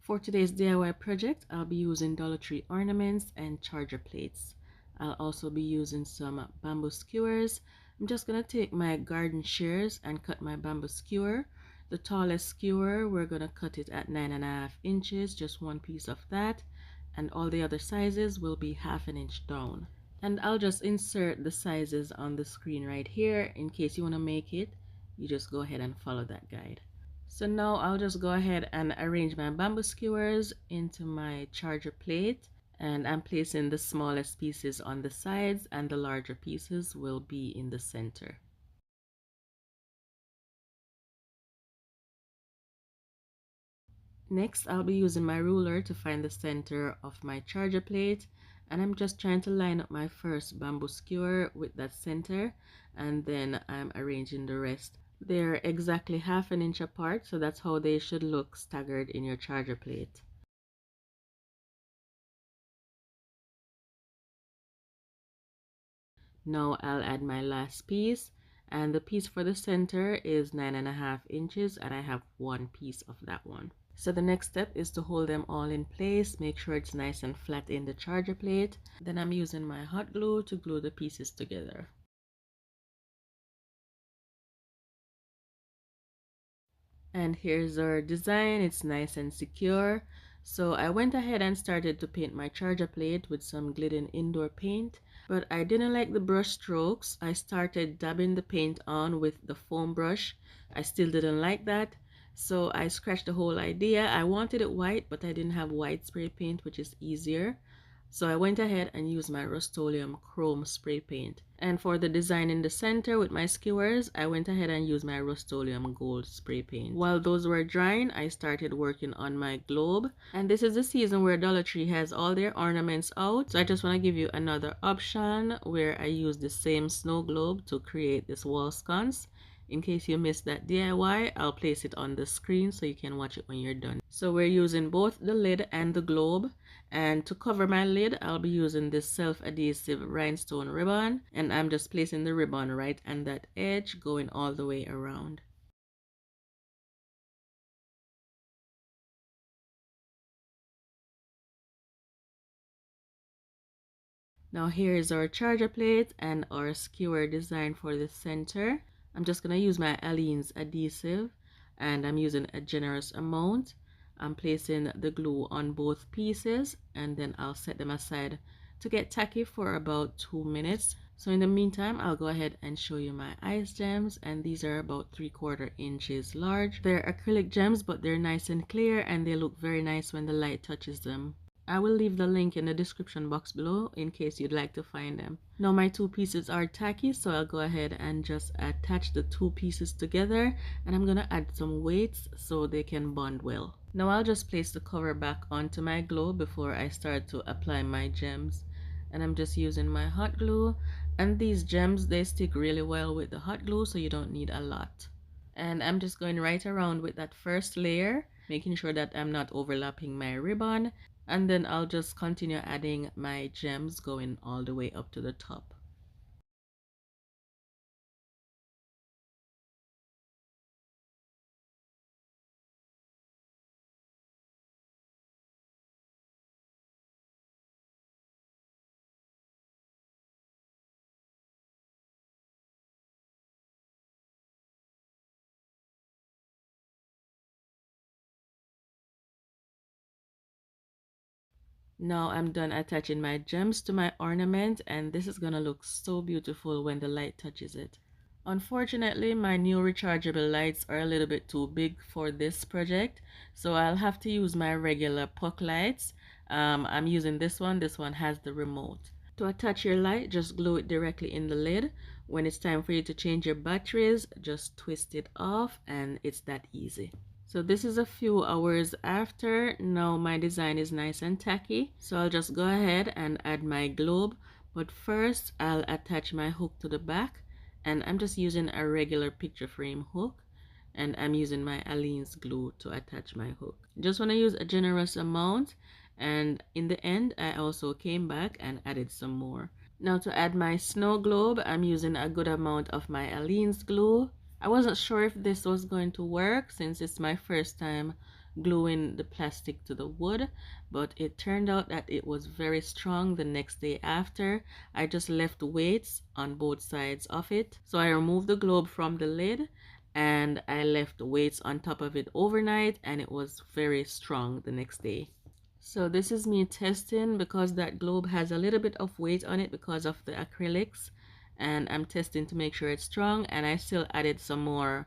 For today's DIY project, I'll be using Dollar Tree ornaments and charger plates. I'll also be using some bamboo skewers. I'm just going to take my garden shears and cut my bamboo skewer. The tallest skewer, we're going to cut it at 9.5 inches, just one piece of that. And all the other sizes will be 1/2 inch down. And I'll just insert the sizes on the screen right here. In case you want to make it, you just go ahead and follow that guide. So now I'll just go ahead and arrange my bamboo skewers into my charger plate, and I'm placing the smallest pieces on the sides and the larger pieces will be in the center. Next, I'll be using my ruler to find the center of my charger plate, and I'm just trying to line up my first bamboo skewer with that center, and then I'm arranging the rest. They're exactly 1/2 inch apart, so that's how they should look staggered in your charger plate. Now I'll add my last piece, and the piece for the center is 9.5 inches, and I have one piece of that one. So the next step is to hold them all in place, make sure it's nice and flat in the charger plate. Then I'm using my hot glue to glue the pieces together. And here's our design. It's nice and secure. So I went ahead and started to paint my charger plate with some Glidden indoor paint, but I didn't like the brush strokes. I started dabbing the paint on with the foam brush. I still didn't like that, so I scratched the whole idea. I wanted it white, but I didn't have white spray paint, which is easier. So I went ahead and used my Rust-Oleum chrome spray paint. And for the design in the center with my skewers, I went ahead and used my Rust-Oleum gold spray paint. While those were drying, I started working on my globe. And this is the season where Dollar Tree has all their ornaments out. So I just want to give you another option where I use the same snow globe to create this wall sconce. In case you missed that DIY, I'll place it on the screen so you can watch it when you're done. So we're using both the lid and the globe. And to cover my lid, I'll be using this self-adhesive rhinestone ribbon. And I'm just placing the ribbon right on that edge, going all the way around. Now here is our charger plate and our skewer design for the center. I'm just going to use my Aleene's adhesive, and I'm using a generous amount. I'm placing the glue on both pieces, and then I'll set them aside to get tacky for about 2 minutes. So in the meantime, I'll go ahead and show you my ice gems, and these are about 3/4 inches large. They're acrylic gems, but they're nice and clear, and they look very nice when the light touches them. I will leave the link in the description box below in case you'd like to find them. Now my two pieces are tacky, so I'll go ahead and just attach the two pieces together, and I'm gonna add some weights so they can bond well. Now I'll just place the cover back onto my glue before I start to apply my gems. And I'm just using my hot glue, and these gems, they stick really well with the hot glue, so you don't need a lot. And I'm just going right around with that first layer, making sure that I'm not overlapping my ribbon, and then I'll just continue adding my gems going all the way up to the top. Now I'm done attaching my gems to my ornament, and this is gonna look so beautiful when the light touches it. Unfortunately, my new rechargeable lights are a little bit too big for this project, so I'll have to use my regular puck lights. I'm using this one. This one has the remote. To attach your light, just glue it directly in the lid. When it's time for you to change your batteries, just twist it off, and it's that easy. So this is a few hours after. Now my design is nice and tacky, so I'll just go ahead and add my globe. But first I'll attach my hook to the back, and I'm just using a regular picture frame hook, and I'm using my Aleene's glue to attach my hook. Just want to use a generous amount, and in the end I also came back and added some more. Now to add my snow globe, I'm using a good amount of my Aleene's glue. I wasn't sure if this was going to work since it's my first time gluing the plastic to the wood, but it turned out that it was very strong the next day after. I just left weights on both sides of it. So I removed the globe from the lid and I left weights on top of it overnight, and it was very strong the next day. So this is me testing because that globe has a little bit of weight on it because of the acrylics, and I'm testing to make sure it's strong, and I still added some more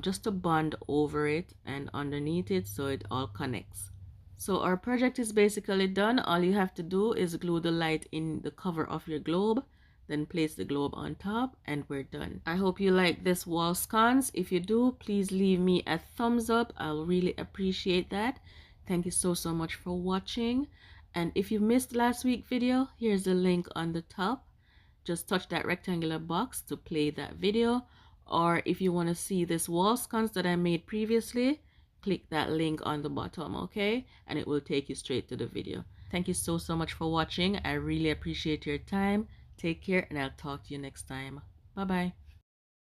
just to bond over it and underneath it so it all connects. So our project is basically done. All you have to do is glue the light in the cover of your globe, then place the globe on top, and we're done. I hope you like this wall sconce. If you do, please leave me a thumbs up. I'll really appreciate that. Thank you so much for watching. And if you missed last week's video, here's the link on the top. Just touch that rectangular box to play that video. Or if you want to see this wall sconce that I made previously, click that link on the bottom, okay? And it will take you straight to the video. Thank you so much for watching. I really appreciate your time. Take care, and I'll talk to you next time. Bye bye.